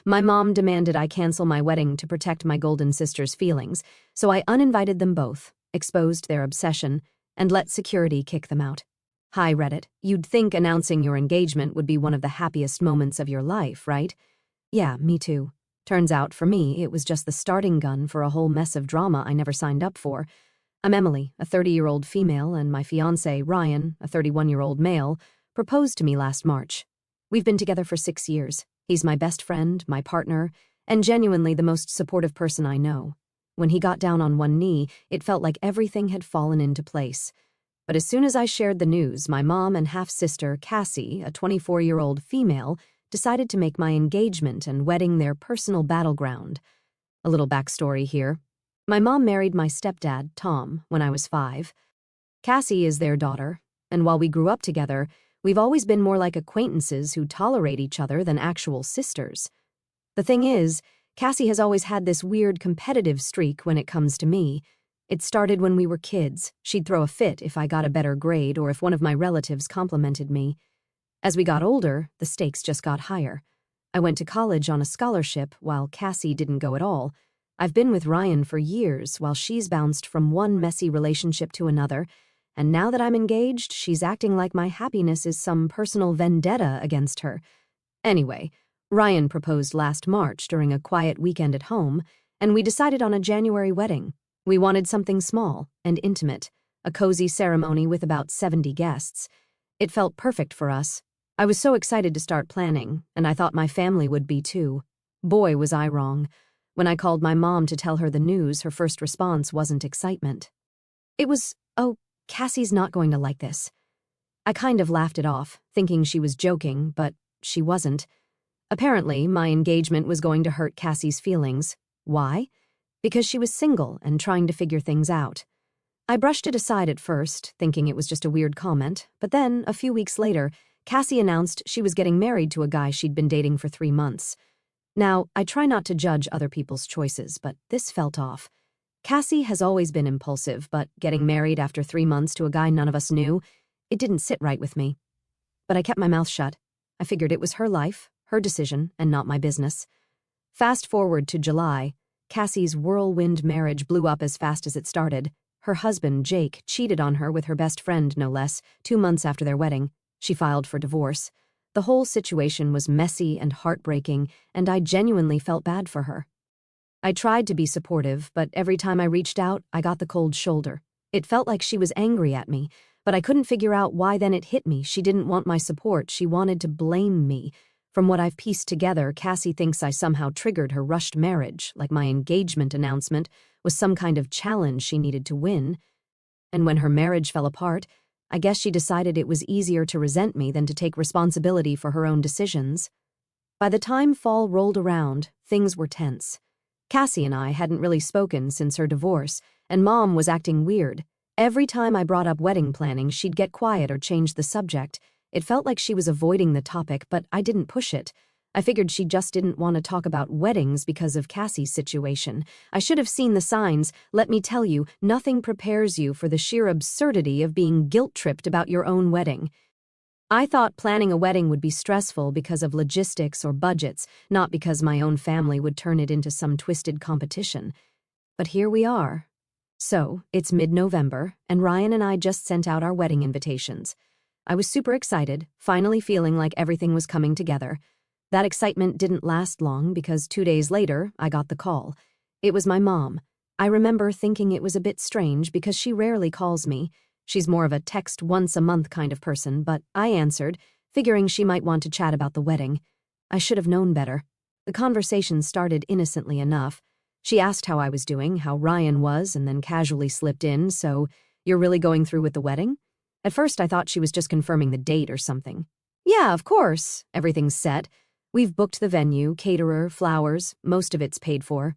My mom demanded I cancel my wedding to protect my golden sister's feelings, so I uninvited them both, exposed their obsession, and let security kick them out. Hi, Reddit. You'd think announcing your engagement would be one of the happiest moments of your life, right? Yeah, me too. Turns out, for me, it was just the starting gun for a whole mess of drama I never signed up for. I'm Emily, a 30-year-old female, and my fiancé, Ryan, a 31-year-old male, proposed to me last March. We've been together for 6 years. He's my best friend, my partner, and genuinely the most supportive person I know. When he got down on one knee, it felt like everything had fallen into place. But as soon as I shared the news, my mom and half-sister, Cassie, a 24-year-old female, decided to make my engagement and wedding their personal battleground. A little backstory here. My mom married my stepdad, Tom, when I was 5. Cassie is their daughter, and while we grew up together, we've always been more like acquaintances who tolerate each other than actual sisters. The thing is, Cassie has always had this weird competitive streak when it comes to me. It started when we were kids. She'd throw a fit if I got a better grade or if one of my relatives complimented me. As we got older, the stakes just got higher. I went to college on a scholarship while Cassie didn't go at all. I've been with Ryan for years while she's bounced from one messy relationship to another, and now that I'm engaged, she's acting like my happiness is some personal vendetta against her. Anyway, Ryan proposed last March during a quiet weekend at home, and we decided on a January wedding. We wanted something small and intimate, a cozy ceremony with about 70 guests. It felt perfect for us. I was so excited to start planning, and I thought my family would be too. Boy, was I wrong. When I called my mom to tell her the news, her first response wasn't excitement. It was, "Oh, Cassie's not going to like this." I kind of laughed it off, thinking she was joking, but she wasn't. Apparently, my engagement was going to hurt Cassie's feelings. Why? Because she was single and trying to figure things out. I brushed it aside at first, thinking it was just a weird comment, but then, a few weeks later, Cassie announced she was getting married to a guy she'd been dating for 3 months. Now, I try not to judge other people's choices, but this felt off. Cassie has always been impulsive, but getting married after 3 months to a guy none of us knew, it didn't sit right with me. But I kept my mouth shut. I figured it was her life, her decision, and not my business. Fast forward to July, Cassie's whirlwind marriage blew up as fast as it started. Her husband, Jake, cheated on her with her best friend, no less, 2 months after their wedding. She filed for divorce. The whole situation was messy and heartbreaking, and I genuinely felt bad for her. I tried to be supportive, but every time I reached out, I got the cold shoulder. It felt like she was angry at me, but I couldn't figure out why then it hit me. She didn't want my support. She wanted to blame me. From what I've pieced together, Cassie thinks I somehow triggered her rushed marriage, like my engagement announcement was some kind of challenge she needed to win. And when her marriage fell apart, I guess she decided it was easier to resent me than to take responsibility for her own decisions. By the time fall rolled around, things were tense. Cassie and I hadn't really spoken since her divorce, and Mom was acting weird. Every time I brought up wedding planning, she'd get quiet or change the subject. It felt like she was avoiding the topic, but I didn't push it. I figured she just didn't want to talk about weddings because of Cassie's situation. I should have seen the signs. Let me tell you, nothing prepares you for the sheer absurdity of being guilt-tripped about your own wedding. I thought planning a wedding would be stressful because of logistics or budgets, not because my own family would turn it into some twisted competition. But here we are. So, it's mid-November, and Ryan and I just sent out our wedding invitations. I was super excited, finally feeling like everything was coming together. That excitement didn't last long because 2 days later, I got the call. It was my mom. I remember thinking it was a bit strange because she rarely calls me. She's more of a text once a month kind of person, but I answered, figuring she might want to chat about the wedding. I should have known better. The conversation started innocently enough. She asked how I was doing, how Ryan was, and then casually slipped in, "So, you're really going through with the wedding?" At first I thought she was just confirming the date or something. "Yeah, of course. Everything's set. We've booked the venue, caterer, flowers, most of it's paid for."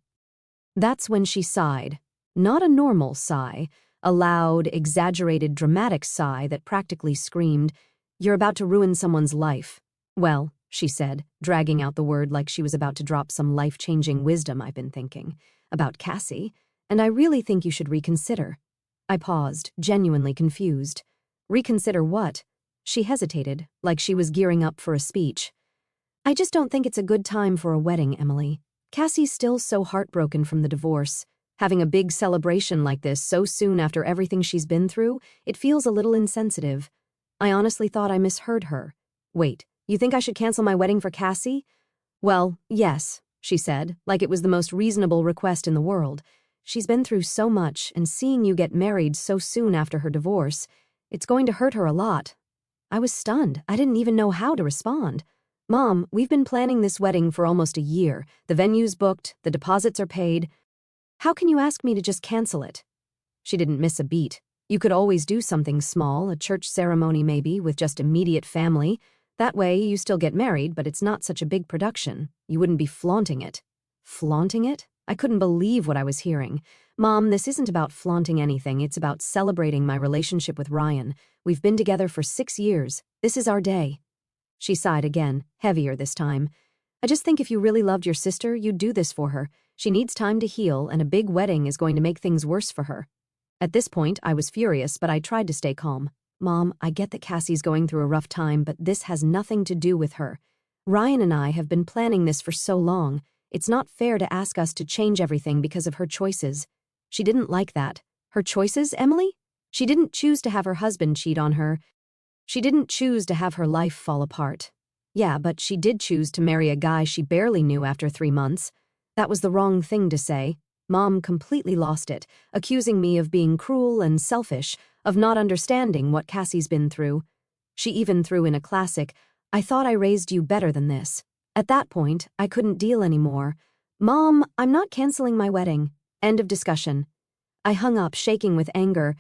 That's when she sighed. Not a normal sigh. A loud, exaggerated, dramatic sigh that practically screamed, "You're about to ruin someone's life." "Well," she said, dragging out the word like she was about to drop some life-changing wisdom I've been thinking about Cassie, "and I really think you should reconsider." I paused, genuinely confused. Reconsider what? She hesitated, like she was gearing up for a speech. I just don't think it's a good time for a wedding, Emily. Cassie's still so heartbroken from the divorce. Having a big celebration like this so soon after everything she's been through, it feels a little insensitive. I honestly thought I misheard her. Wait, you think I should cancel my wedding for Cassie? Well, yes, she said, like it was the most reasonable request in the world. She's been through so much, and seeing you get married so soon after her divorce, it's going to hurt her a lot. I was stunned. I didn't even know how to respond. Mom, we've been planning this wedding for almost a year. The venue's booked, the deposits are paid. How can you ask me to just cancel it? She didn't miss a beat. You could always do something small, a church ceremony maybe, with just immediate family. That way, you still get married, but it's not such a big production. You wouldn't be flaunting it. Flaunting it? I couldn't believe what I was hearing. Mom, this isn't about flaunting anything. It's about celebrating my relationship with Ryan. We've been together for 6 years. This is our day. She sighed again, heavier this time. I just think if you really loved your sister, you'd do this for her. She needs time to heal, and a big wedding is going to make things worse for her. At this point, I was furious, but I tried to stay calm. Mom, I get that Cassie's going through a rough time, but this has nothing to do with her. Ryan and I have been planning this for so long. It's not fair to ask us to change everything because of her choices. She didn't like that. Her choices, Emily? She didn't choose to have her husband cheat on her. She didn't choose to have her life fall apart. Yeah, but she did choose to marry a guy she barely knew after 3 months. That was the wrong thing to say. Mom completely lost it, accusing me of being cruel and selfish, of not understanding what Cassie's been through. She even threw in a classic, I thought I raised you better than this. At that point, I couldn't deal anymore. Mom, I'm not canceling my wedding. End of discussion. I hung up, shaking with anger.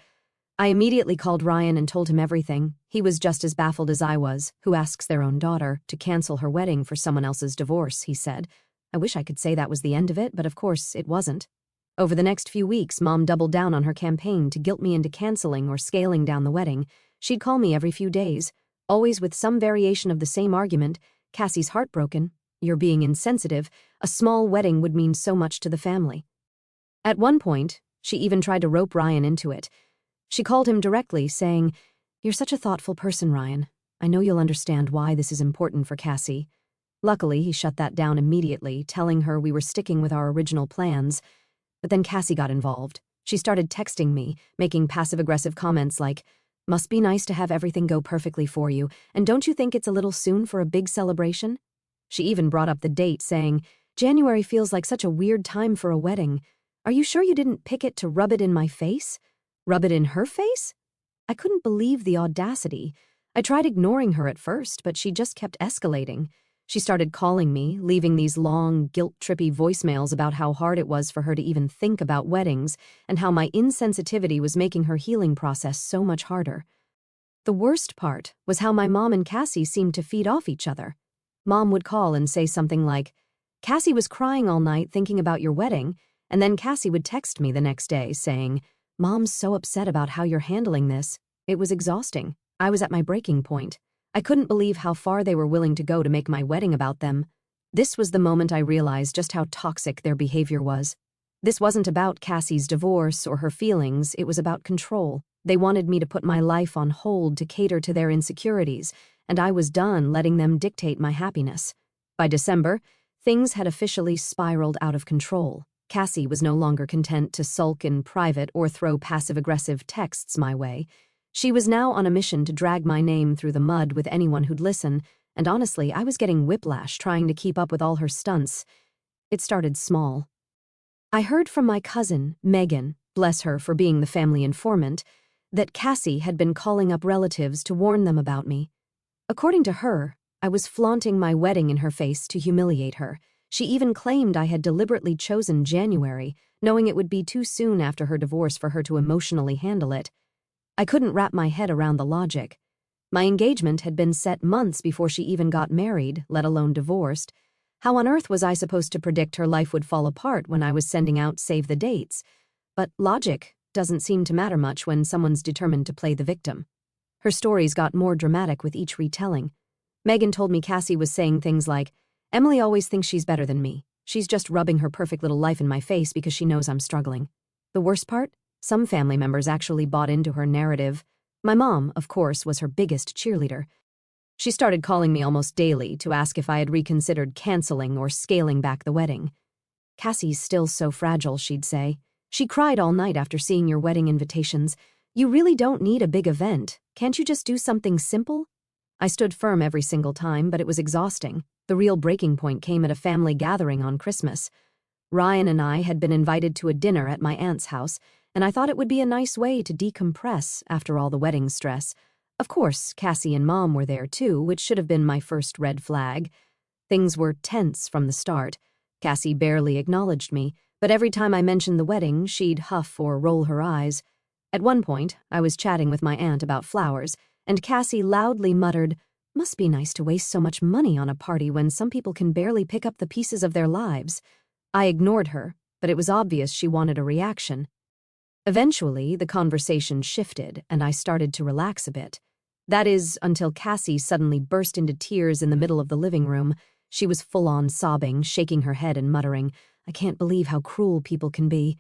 I immediately called Ryan and told him everything. He was just as baffled as I was. Who asks their own daughter to cancel her wedding for someone else's divorce, he said. I wish I could say that was the end of it, but of course it wasn't. Over the next few weeks, Mom doubled down on her campaign to guilt me into canceling or scaling down the wedding. She'd call me every few days, always with some variation of the same argument. Cassie's heartbroken. You're being insensitive. A small wedding would mean so much to the family. At one point, she even tried to rope Ryan into it. She called him directly, saying, You're such a thoughtful person, Ryan. I know you'll understand why this is important for Cassie. Luckily, he shut that down immediately, telling her we were sticking with our original plans. But then Cassie got involved. She started texting me, making passive-aggressive comments like, Must be nice to have everything go perfectly for you, and don't you think it's a little soon for a big celebration? She even brought up the date, saying, January feels like such a weird time for a wedding. Are you sure you didn't pick it to rub it in my face? Rub it in her face? I couldn't believe the audacity. I tried ignoring her at first, but she just kept escalating. She started calling me, leaving these long, guilt-trippy voicemails about how hard it was for her to even think about weddings and how my insensitivity was making her healing process so much harder. The worst part was how my mom and Cassie seemed to feed off each other. Mom would call and say something like, Cassie was crying all night thinking about your wedding, and then Cassie would text me the next day saying, Mom's so upset about how you're handling this. It was exhausting. I was at my breaking point. I couldn't believe how far they were willing to go to make my wedding about them. This was the moment I realized just how toxic their behavior was. This wasn't about Cassie's divorce or her feelings, it was about control. They wanted me to put my life on hold to cater to their insecurities, and I was done letting them dictate my happiness. By December, things had officially spiraled out of control. Cassie was no longer content to sulk in private or throw passive-aggressive texts my way. She was now on a mission to drag my name through the mud with anyone who'd listen, and honestly, I was getting whiplash trying to keep up with all her stunts. It started small. I heard from my cousin, Megan, bless her for being the family informant, that Cassie had been calling up relatives to warn them about me. According to her, I was flaunting my wedding in her face to humiliate her. She even claimed I had deliberately chosen January, knowing it would be too soon after her divorce for her to emotionally handle it. I couldn't wrap my head around the logic. My engagement had been set months before she even got married, let alone divorced. How on earth was I supposed to predict her life would fall apart when I was sending out save the dates? But logic doesn't seem to matter much when someone's determined to play the victim. Her stories got more dramatic with each retelling. Megan told me Cassie was saying things like, Emily always thinks she's better than me. She's just rubbing her perfect little life in my face because she knows I'm struggling. The worst part? Some family members actually bought into her narrative. My mom, of course, was her biggest cheerleader. She started calling me almost daily to ask if I had reconsidered canceling or scaling back the wedding. "Cassie's still so fragile," she'd say. "She cried all night after seeing your wedding invitations. You really don't need a big event. Can't you just do something simple?" I stood firm every single time, but it was exhausting. The real breaking point came at a family gathering on Christmas. Ryan and I had been invited to a dinner at my aunt's house, and I thought it would be a nice way to decompress after all the wedding stress. Of course, Cassie and Mom were there too, which should have been my first red flag. Things were tense from the start. Cassie barely acknowledged me, but every time I mentioned the wedding, she'd huff or roll her eyes. At one point, I was chatting with my aunt about flowers, and Cassie loudly muttered, "Must be nice to waste so much money on a party when some people can barely pick up the pieces of their lives." I ignored her, but it was obvious she wanted a reaction. Eventually, the conversation shifted, and I started to relax a bit. That is, until Cassie suddenly burst into tears in the middle of the living room. She was full-on sobbing, shaking her head and muttering, "I can't believe how cruel people can be."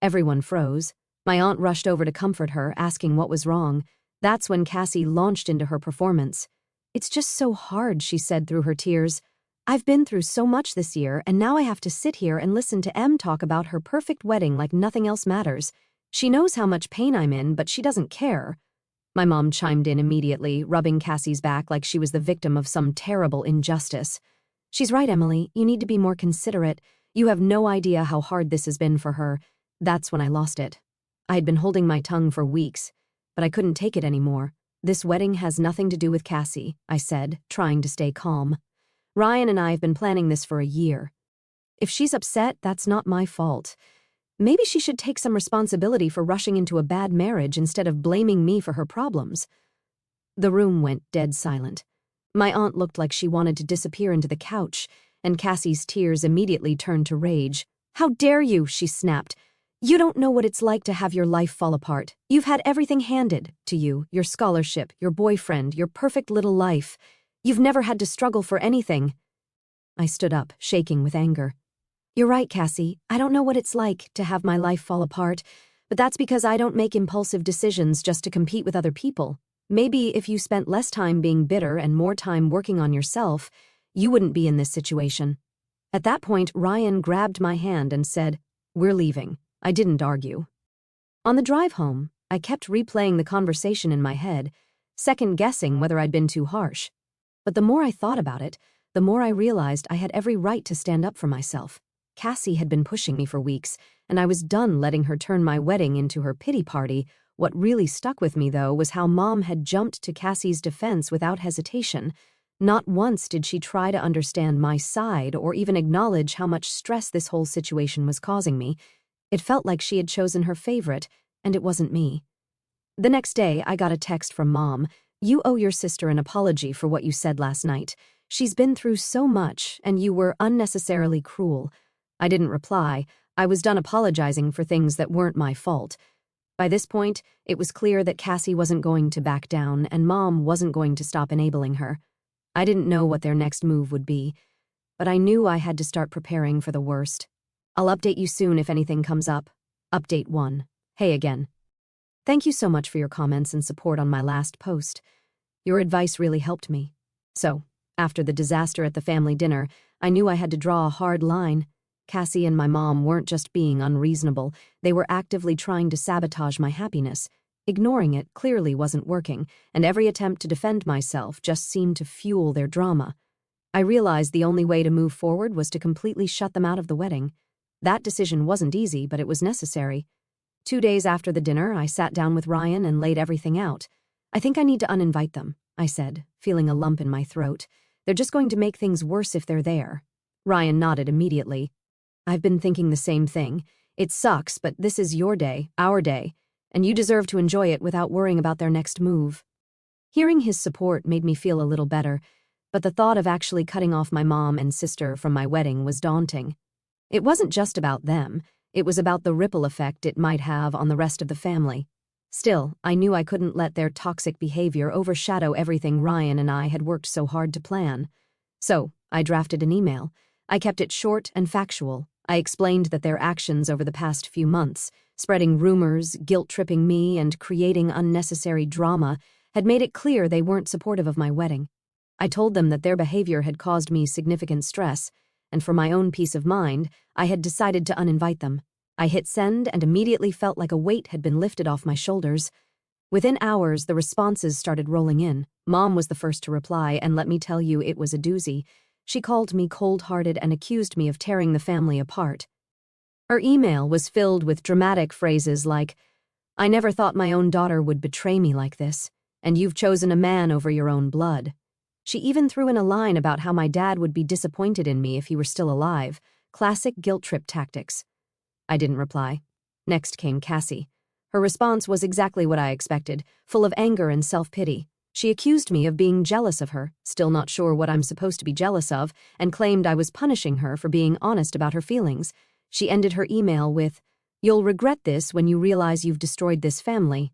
Everyone froze. My aunt rushed over to comfort her, asking what was wrong. That's when Cassie launched into her performance. "It's just so hard," she said through her tears. "I've been through so much this year, and now I have to sit here and listen to Em talk about her perfect wedding like nothing else matters. She knows how much pain I'm in, but she doesn't care." My mom chimed in immediately, rubbing Cassie's back like she was the victim of some terrible injustice. "She's right, Emily. You need to be more considerate. You have no idea how hard this has been for her." That's when I lost it. I had been holding my tongue for weeks, but I couldn't take it anymore. "This wedding has nothing to do with Cassie," I said, trying to stay calm. "Ryan and I have been planning this for a year. If she's upset, that's not my fault. Maybe she should take some responsibility for rushing into a bad marriage instead of blaming me for her problems." The room went dead silent. My aunt looked like she wanted to disappear into the couch, and Cassie's tears immediately turned to rage. "How dare you?" she snapped. "You don't know what it's like to have your life fall apart. You've had everything handed to you, your scholarship, your boyfriend, your perfect little life. You've never had to struggle for anything." I stood up, shaking with anger. "You're right, Cassie. I don't know what it's like to have my life fall apart, but that's because I don't make impulsive decisions just to compete with other people. Maybe if you spent less time being bitter and more time working on yourself, you wouldn't be in this situation." At that point, Ryan grabbed my hand and said, "We're leaving." I didn't argue. On the drive home, I kept replaying the conversation in my head, second-guessing whether I'd been too harsh. But the more I thought about it, the more I realized I had every right to stand up for myself. Cassie had been pushing me for weeks, and I was done letting her turn my wedding into her pity party. What really stuck with me, though, was how Mom had jumped to Cassie's defense without hesitation. Not once did she try to understand my side or even acknowledge how much stress this whole situation was causing me. It felt like she had chosen her favorite, and it wasn't me. The next day, I got a text from Mom. "You owe your sister an apology for what you said last night. She's been through so much, and you were unnecessarily cruel." I didn't reply. I was done apologizing for things that weren't my fault. By this point, it was clear that Cassie wasn't going to back down, and Mom wasn't going to stop enabling her. I didn't know what their next move would be, but I knew I had to start preparing for the worst. I'll update you soon if anything comes up. Update 1. Hey again. Thank you so much for your comments and support on my last post. Your advice really helped me. So, after the disaster at the family dinner, I knew I had to draw a hard line. Cassie and my mom weren't just being unreasonable, they were actively trying to sabotage my happiness. Ignoring it clearly wasn't working, and every attempt to defend myself just seemed to fuel their drama. I realized the only way to move forward was to completely shut them out of the wedding. That decision wasn't easy, but it was necessary. 2 days after the dinner, I sat down with Ryan and laid everything out. "I think I need to uninvite them," I said, feeling a lump in my throat. "They're just going to make things worse if they're there." Ryan nodded immediately. "I've been thinking the same thing. It sucks, but this is your day, our day, and you deserve to enjoy it without worrying about their next move." Hearing his support made me feel a little better, but the thought of actually cutting off my mom and sister from my wedding was daunting. It wasn't just about them, it was about the ripple effect it might have on the rest of the family. Still, I knew I couldn't let their toxic behavior overshadow everything Ryan and I had worked so hard to plan. So, I drafted an email. I kept it short and factual. I explained that their actions over the past few months, spreading rumors, guilt-tripping me, and creating unnecessary drama, had made it clear they weren't supportive of my wedding. I told them that their behavior had caused me significant stress, and for my own peace of mind, I had decided to uninvite them. I hit send and immediately felt like a weight had been lifted off my shoulders. Within hours, the responses started rolling in. Mom was the first to reply, and let me tell you, it was a doozy. She called me cold-hearted and accused me of tearing the family apart. Her email was filled with dramatic phrases like, "I never thought my own daughter would betray me like this, and you've chosen a man over your own blood." She even threw in a line about how my dad would be disappointed in me if he were still alive. Classic guilt trip tactics. I didn't reply. Next came Cassie. Her response was exactly what I expected, full of anger and self-pity. She accused me of being jealous of her, still not sure what I'm supposed to be jealous of, and claimed I was punishing her for being honest about her feelings. She ended her email with, "You'll regret this when you realize you've destroyed this family."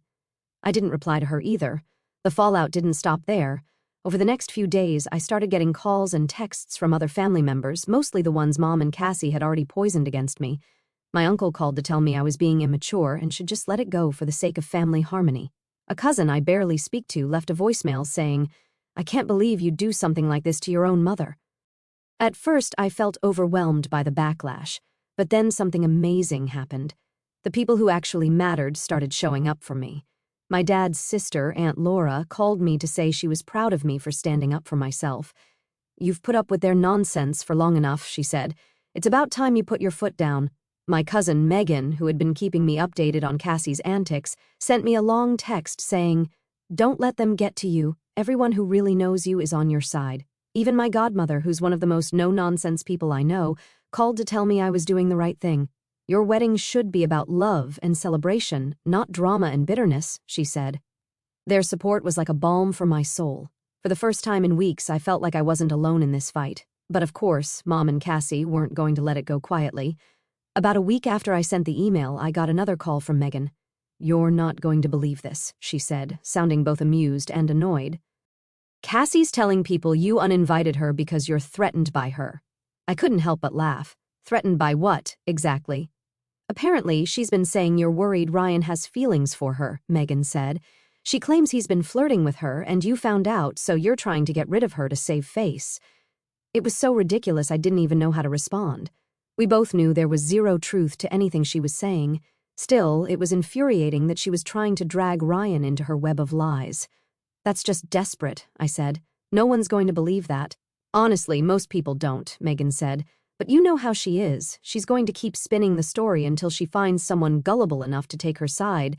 I didn't reply to her either. The fallout didn't stop there. Over the next few days, I started getting calls and texts from other family members, mostly the ones Mom and Cassie had already poisoned against me. My uncle called to tell me I was being immature and should just let it go for the sake of family harmony. A cousin I barely speak to left a voicemail saying, "I can't believe you'd do something like this to your own mother." At first, I felt overwhelmed by the backlash, but then something amazing happened. The people who actually mattered started showing up for me. My dad's sister, Aunt Laura, called me to say she was proud of me for standing up for myself. "You've put up with their nonsense for long enough," she said. "It's about time you put your foot down." My cousin, Megan, who had been keeping me updated on Cassie's antics, sent me a long text saying, "Don't let them get to you. Everyone who really knows you is on your side." Even my godmother, who's one of the most no-nonsense people I know, called to tell me I was doing the right thing. "Your wedding should be about love and celebration, not drama and bitterness," she said. Their support was like a balm for my soul. For the first time in weeks, I felt like I wasn't alone in this fight. But of course, Mom and Cassie weren't going to let it go quietly. About a week after I sent the email, I got another call from Megan. "You're not going to believe this," she said, sounding both amused and annoyed. "Cassie's telling people you uninvited her because you're threatened by her." I couldn't help but laugh. Threatened by what, exactly? "Apparently, she's been saying you're worried Ryan has feelings for her," Megan said. "She claims he's been flirting with her and you found out, so you're trying to get rid of her to save face." It was so ridiculous I didn't even know how to respond. We both knew there was zero truth to anything she was saying. Still, it was infuriating that she was trying to drag Ryan into her web of lies. "That's just desperate," I said. "No one's going to believe that." "Honestly, most people don't," Megan said. "But you know how she is. She's going to keep spinning the story until she finds someone gullible enough to take her side."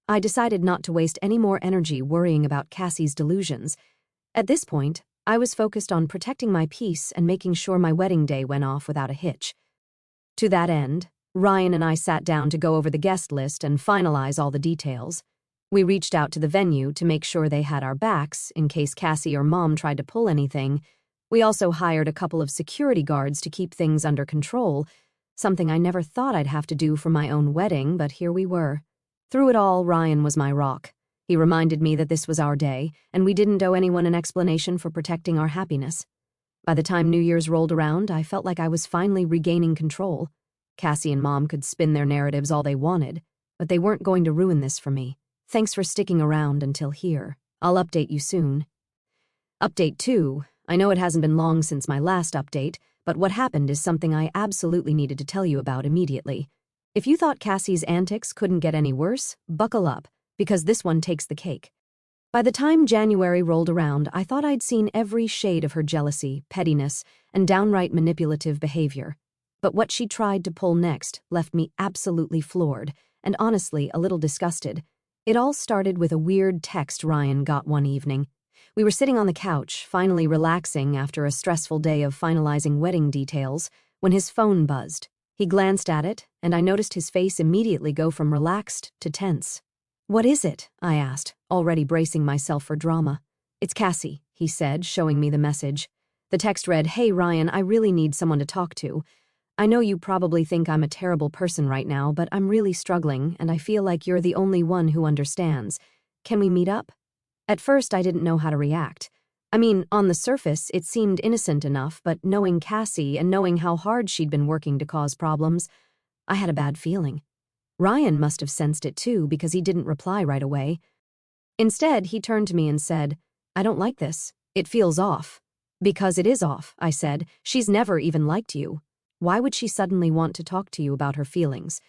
I decided not to waste any more energy worrying about Cassie's delusions. At this point, I was focused on protecting my peace and making sure my wedding day went off without a hitch. To that end, Ryan and I sat down to go over the guest list and finalize all the details. We reached out to the venue to make sure they had our backs in case Cassie or Mom tried to pull anything. We also hired a couple of security guards to keep things under control, something I never thought I'd have to do for my own wedding, but here we were. Through it all, Ryan was my rock. He reminded me that this was our day, and we didn't owe anyone an explanation for protecting our happiness. By the time New Year's rolled around, I felt like I was finally regaining control. Cassie and Mom could spin their narratives all they wanted, but they weren't going to ruin this for me. Thanks for sticking around until here. I'll update you soon. Update 2. I know it hasn't been long since my last update, but what happened is something I absolutely needed to tell you about immediately. If you thought Cassie's antics couldn't get any worse, buckle up, because this one takes the cake. By the time January rolled around, I thought I'd seen every shade of her jealousy, pettiness, and downright manipulative behavior. But what she tried to pull next left me absolutely floored, and honestly a little disgusted. It all started with a weird text Ryan got one evening. We were sitting on the couch, finally relaxing after a stressful day of finalizing wedding details, when his phone buzzed. He glanced at it, and I noticed his face immediately go from relaxed to tense. "What is it?" I asked, already bracing myself for drama. "It's Cassie," he said, showing me the message. The text read, "Hey Ryan, I really need someone to talk to. I know you probably think I'm a terrible person right now, but I'm really struggling, and I feel like you're the only one who understands. Can we meet up?" At first, I didn't know how to react. I mean, on the surface, it seemed innocent enough, but knowing Cassie and knowing how hard she'd been working to cause problems, I had a bad feeling. Ryan must have sensed it too, because he didn't reply right away. Instead, he turned to me and said, "I don't like this. It feels off. Because it is off, I said. She's never even liked you. Why would she suddenly want to talk to you about her feelings?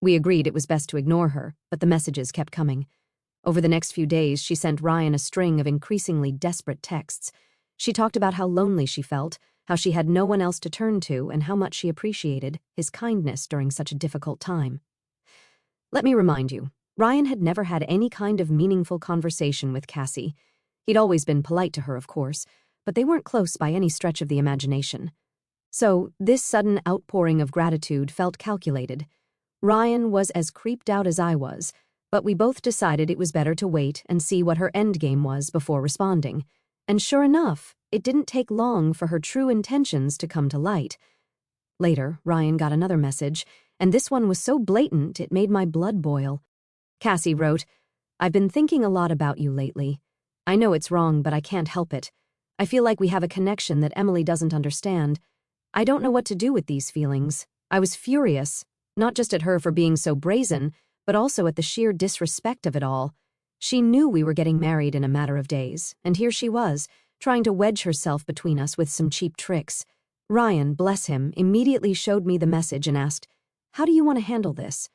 We agreed it was best to ignore her, but the messages kept coming. Over the next few days, she sent Ryan a string of increasingly desperate texts. She talked about how lonely she felt, how she had no one else to turn to, and how much she appreciated his kindness during such a difficult time. Let me remind you, Ryan had never had any kind of meaningful conversation with Cassie. He'd always been polite to her, of course, but they weren't close by any stretch of the imagination. So, this sudden outpouring of gratitude felt calculated. Ryan was as creeped out as I was, but we both decided it was better to wait and see what her endgame was before responding. And sure enough, it didn't take long for her true intentions to come to light. Later, Ryan got another message, and this one was so blatant it made my blood boil. Cassie wrote, "I've been thinking a lot about you lately. I know it's wrong, but I can't help it. I feel like we have a connection that Emily doesn't understand. I don't know what to do with these feelings." I was furious, not just at her for being so brazen, but also at the sheer disrespect of it all. She knew we were getting married in a matter of days, and here she was, trying to wedge herself between us with some cheap tricks. Ryan, bless him, immediately showed me the message and asked, "How do you want to handle this?"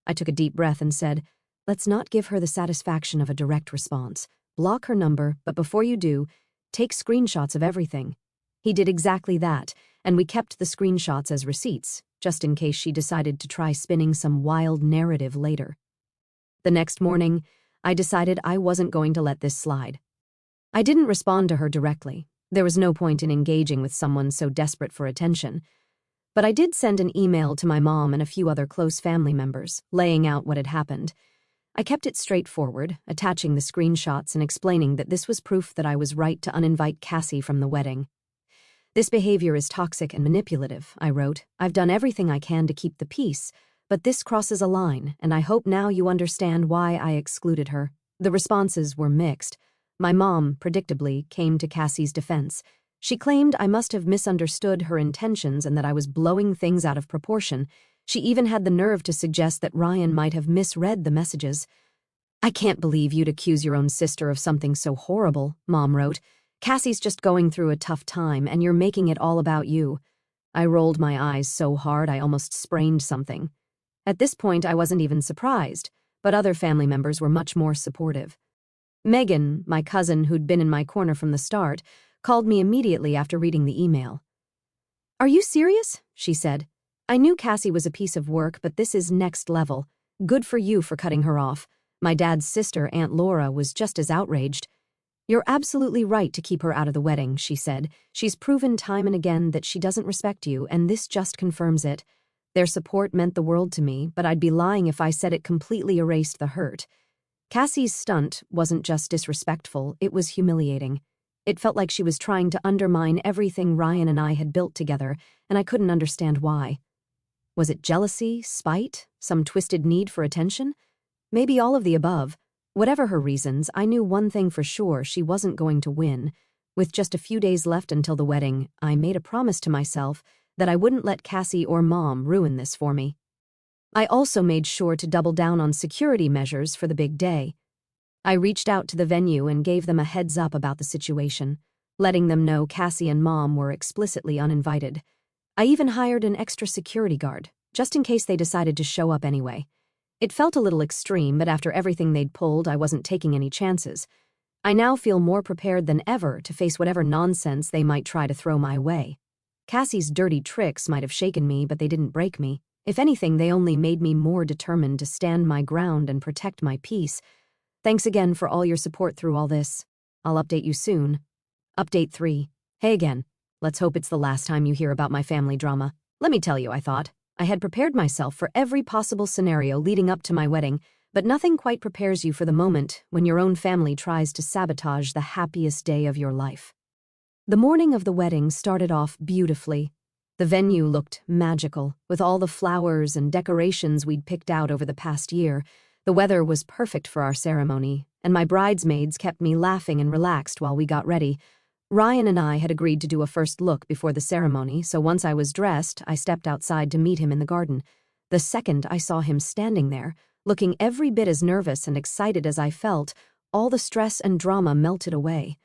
I took a deep breath and said, "Let's not give her the satisfaction of a direct response. Block her number, but before you do, take screenshots of everything." He did exactly that, and we kept the screenshots as receipts, just in case she decided to try spinning some wild narrative later. The next morning, I decided I wasn't going to let this slide. I didn't respond to her directly. There was no point in engaging with someone so desperate for attention. But I did send an email to my mom and a few other close family members, laying out what had happened. I kept it straightforward, attaching the screenshots and explaining that this was proof that I was right to uninvite Cassie from the wedding. "This behavior is toxic and manipulative," I wrote. "I've done everything I can to keep the peace, but this crosses a line, and I hope now you understand why I excluded her." The responses were mixed. My mom, predictably, came to Cassie's defense. She claimed I must have misunderstood her intentions and that I was blowing things out of proportion. She even had the nerve to suggest that Ryan might have misread the messages. "I can't believe you'd accuse your own sister of something so horrible," Mom wrote. "Cassie's just going through a tough time, and you're making it all about you." I rolled my eyes so hard I almost sprained something. At this point, I wasn't even surprised, but other family members were much more supportive. Megan, my cousin who'd been in my corner from the start, called me immediately after reading the email. "Are you serious?" she said. "I knew Cassie was a piece of work, but this is next level. Good for you for cutting her off. My dad's sister, Aunt Laura, was just as outraged." "You're absolutely right to keep her out of the wedding," she said. "She's proven time and again that she doesn't respect you, and this just confirms it. Their support meant the world to me, but I'd be lying if I said it completely erased the hurt. Cassie's stunt wasn't just disrespectful, it was humiliating. It felt like she was trying to undermine everything Ryan and I had built together, and I couldn't understand why. Was it jealousy, spite, some twisted need for attention? Maybe all of the above. Whatever her reasons, I knew one thing for sure: she wasn't going to win. With just a few days left until the wedding, I made a promise to myself that I wouldn't let Cassie or Mom ruin this for me. I also made sure to double down on security measures for the big day. I reached out to the venue and gave them a heads up about the situation, letting them know Cassie and Mom were explicitly uninvited. I even hired an extra security guard, just in case they decided to show up anyway. It felt a little extreme, but after everything they'd pulled, I wasn't taking any chances. I now feel more prepared than ever to face whatever nonsense they might try to throw my way. Cassie's dirty tricks might have shaken me, but they didn't break me. If anything, they only made me more determined to stand my ground and protect my peace. Thanks again for all your support through all this. I'll update you soon. Update 3. Hey again. Let's hope it's the last time you hear about my family drama. Let me tell you, I thought. I had prepared myself for every possible scenario leading up to my wedding, but nothing quite prepares you for the moment when your own family tries to sabotage the happiest day of your life. The morning of the wedding started off beautifully. The venue looked magical, with all the flowers and decorations we'd picked out over the past year. The weather was perfect for our ceremony, and my bridesmaids kept me laughing and relaxed while we got ready. Ryan and I had agreed to do a first look before the ceremony, so once I was dressed, I stepped outside to meet him in the garden. The second I saw him standing there, looking every bit as nervous and excited as I felt, all the stress and drama melted away.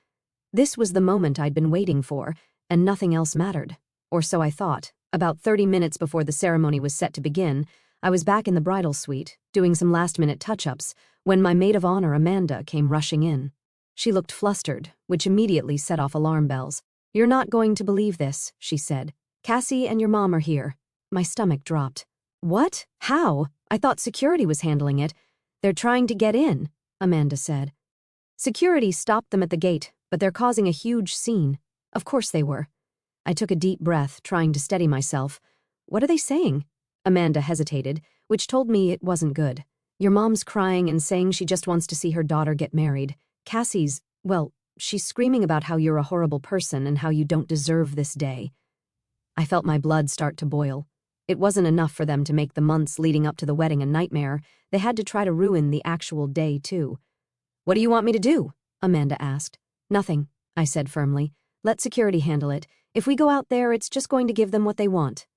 This was the moment I'd been waiting for, and nothing else mattered. Or so I thought. About 30 minutes before the ceremony was set to begin, I was back in the bridal suite, doing some last-minute touch-ups, when my maid of honor, Amanda, came rushing in. She looked flustered, which immediately set off alarm bells. "You're not going to believe this," she said. "Cassie and your mom are here." My stomach dropped. "What? How? I thought security was handling it." "They're trying to get in," Amanda said. "Security stopped them at the gate, but they're causing a huge scene." Of course they were. I took a deep breath, trying to steady myself. "What are they saying?" Amanda hesitated, which told me it wasn't good. "Your mom's crying and saying she just wants to see her daughter get married. Cassie's, well, she's screaming about how you're a horrible person and how you don't deserve this day." I felt my blood start to boil. It wasn't enough for them to make the months leading up to the wedding a nightmare. They had to try to ruin the actual day, too. "What do you want me to do?" Amanda asked. "Nothing," I said firmly. "Let security handle it. If we go out there, it's just going to give them what they want."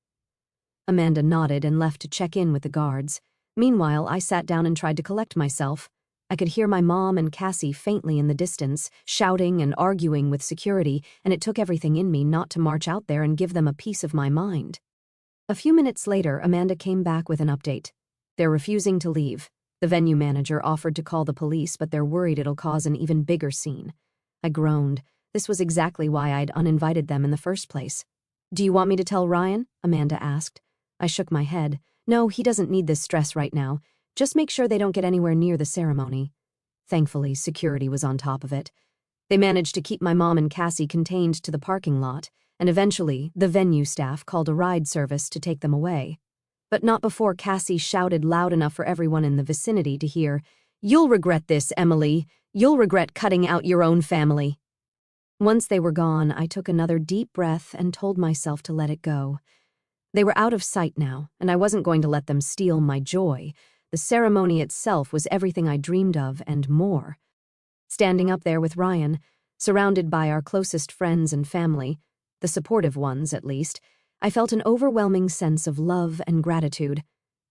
Amanda nodded and left to check in with the guards. Meanwhile, I sat down and tried to collect myself. I could hear my mom and Cassie faintly in the distance, shouting and arguing with security, and it took everything in me not to march out there and give them a piece of my mind. A few minutes later, Amanda came back with an update. "They're refusing to leave. The venue manager offered to call the police, but they're worried it'll cause an even bigger scene." I groaned. This was exactly why I'd uninvited them in the first place. "Do you want me to tell Ryan?" Amanda asked. I shook my head. "No, he doesn't need this stress right now. Just make sure they don't get anywhere near the ceremony." Thankfully, security was on top of it. They managed to keep my mom and Cassie contained to the parking lot, and eventually, the venue staff called a ride service to take them away. But not before Cassie shouted loud enough for everyone in the vicinity to hear, "You'll regret this, Emily. You'll regret cutting out your own family." Once they were gone, I took another deep breath and told myself to let it go. They were out of sight now, and I wasn't going to let them steal my joy. The ceremony itself was everything I dreamed of and more. Standing up there with Ryan, surrounded by our closest friends and family, the supportive ones at least, I felt an overwhelming sense of love and gratitude.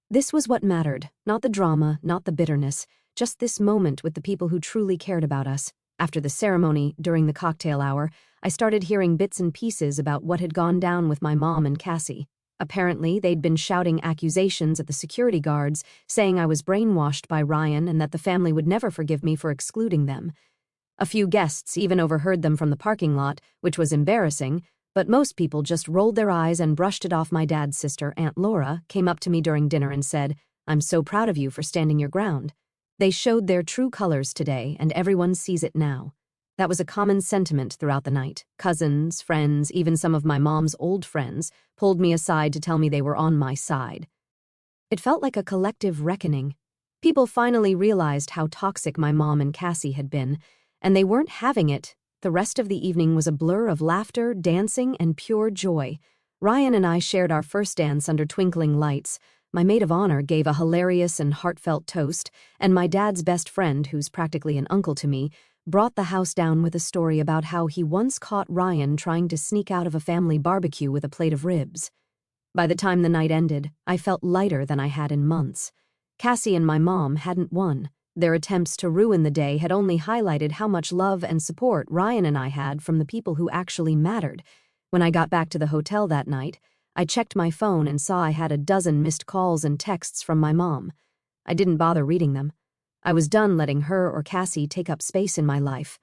This was what mattered, not the drama, not the bitterness, just this moment with the people who truly cared about us. After the ceremony, during the cocktail hour, I started hearing bits and pieces about what had gone down with my mom and Cassie. Apparently, they'd been shouting accusations at the security guards, saying I was brainwashed by Ryan and that the family would never forgive me for excluding them. A few guests even overheard them from the parking lot, which was embarrassing, but most people just rolled their eyes and brushed it off. My dad's sister, Aunt Laura, came up to me during dinner and said, "I'm so proud of you for standing your ground." They showed their true colors today, and everyone sees it now. That was a common sentiment throughout the night. Cousins, friends, even some of my mom's old friends pulled me aside to tell me they were on my side. It felt like a collective reckoning. People finally realized how toxic my mom and Cassie had been, and they weren't having it. The rest of the evening was a blur of laughter, dancing, and pure joy. Ryan and I shared our first dance under twinkling lights. My maid of honor gave a hilarious and heartfelt toast, and my dad's best friend, who's practically an uncle to me, brought the house down with a story about how he once caught Ryan trying to sneak out of a family barbecue with a plate of ribs. By the time the night ended, I felt lighter than I had in months. Cassie and my mom hadn't won. Their attempts to ruin the day had only highlighted how much love and support Ryan and I had from the people who actually mattered. When I got back to the hotel that night, I checked my phone and saw I had a dozen missed calls and texts from my mom. I didn't bother reading them. I was done letting her or Cassie take up space in my life.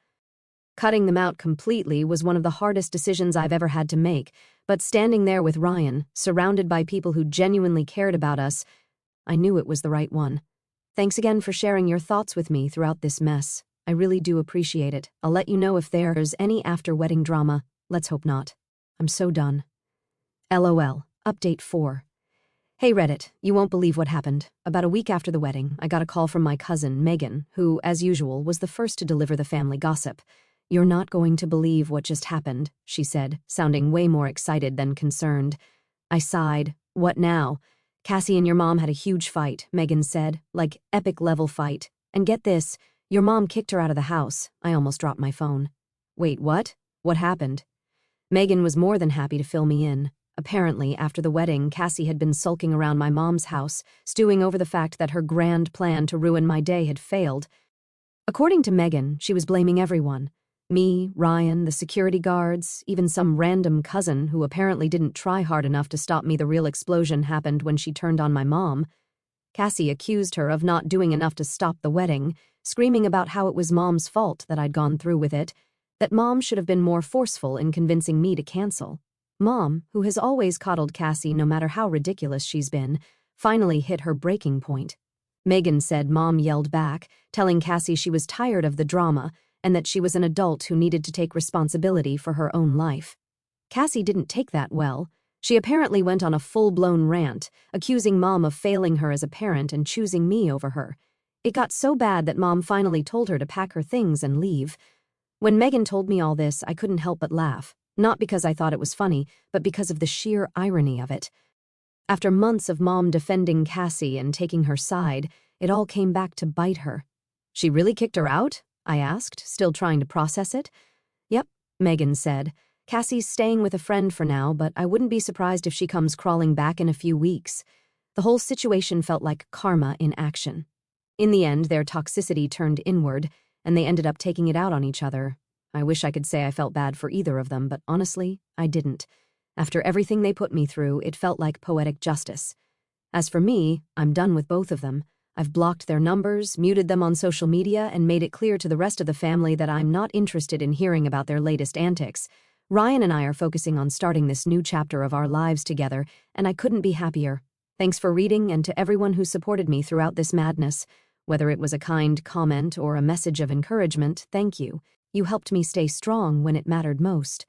Cutting them out completely was one of the hardest decisions I've ever had to make, but standing there with Ryan, surrounded by people who genuinely cared about us, I knew it was the right one. Thanks again for sharing your thoughts with me throughout this mess. I really do appreciate it. I'll let you know if there's any after-wedding drama. Let's hope not. I'm so done. LOL. Update 4. Hey Reddit, you won't believe what happened. About a week after the wedding, I got a call from my cousin, Megan, who, as usual, was the first to deliver the family gossip. "You're not going to believe what just happened," she said, sounding way more excited than concerned. I sighed. "What now?" "Cassie and your mom had a huge fight," Megan said, like epic-level fight. "And get this, your mom kicked her out of the house." I almost dropped my phone. "Wait, what? What happened?" Megan was more than happy to fill me in. Apparently, after the wedding, Cassie had been sulking around my mom's house, stewing over the fact that her grand plan to ruin my day had failed. According to Megan, she was blaming everyone. Me, Ryan, the security guards, even some random cousin who apparently didn't try hard enough to stop me. The real explosion happened when she turned on my mom. Cassie accused her of not doing enough to stop the wedding, screaming about how it was Mom's fault that I'd gone through with it, that Mom should have been more forceful in convincing me to cancel. Mom, who has always coddled Cassie no matter how ridiculous she's been, finally hit her breaking point. Megan said Mom yelled back, telling Cassie she was tired of the drama and that she was an adult who needed to take responsibility for her own life. Cassie didn't take that well. She apparently went on a full-blown rant, accusing Mom of failing her as a parent and choosing me over her. It got so bad that Mom finally told her to pack her things and leave. When Megan told me all this, I couldn't help but laugh, not because I thought it was funny, but because of the sheer irony of it. After months of Mom defending Cassie and taking her side, it all came back to bite her. "She really kicked her out?" I asked, still trying to process it. "Yep," Megan said. "Cassie's staying with a friend for now, but I wouldn't be surprised if she comes crawling back in a few weeks." The whole situation felt like karma in action. In the end, their toxicity turned inward, and they ended up taking it out on each other. I wish I could say I felt bad for either of them, but honestly, I didn't. After everything they put me through, it felt like poetic justice. As for me, I'm done with both of them. I've blocked their numbers, muted them on social media, and made it clear to the rest of the family that I'm not interested in hearing about their latest antics. Ryan and I are focusing on starting this new chapter of our lives together, and I couldn't be happier. Thanks for reading, and to everyone who supported me throughout this madness. Whether it was a kind comment or a message of encouragement, thank you. You helped me stay strong when it mattered most.